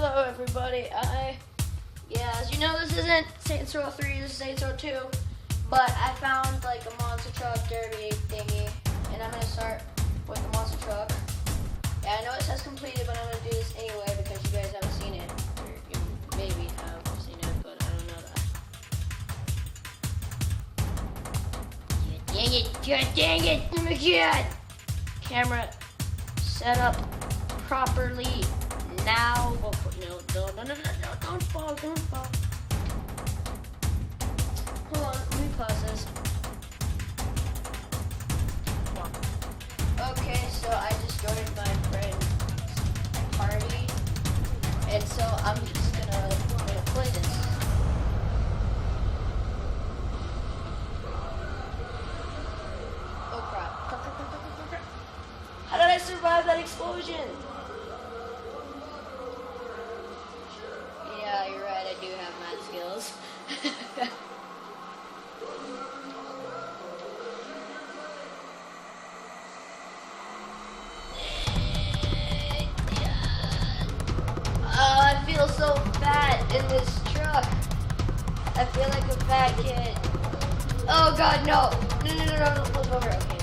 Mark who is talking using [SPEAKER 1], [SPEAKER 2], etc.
[SPEAKER 1] Hello everybody, as you know, this isn't Saints Row 3, this is Saints Row 2, but I found like a monster truck derby thingy, and I'm gonna start with the monster truck. Yeah, I know it says completed, but I'm gonna do this anyway because you guys haven't seen it, or you maybe have seen it, but I don't know that. Dang it, oh my god! Camera set up properly. Now, no, don't fall. Hold on, let me pause this. Okay, so I just joined my friend's party, and so I'm just gonna play this. Oh crap. How did I survive that explosion? Yeah, you're right, I do have mad skills. I feel so fat in this truck. I feel like a fat kid. Oh god, no. No, flip over, okay.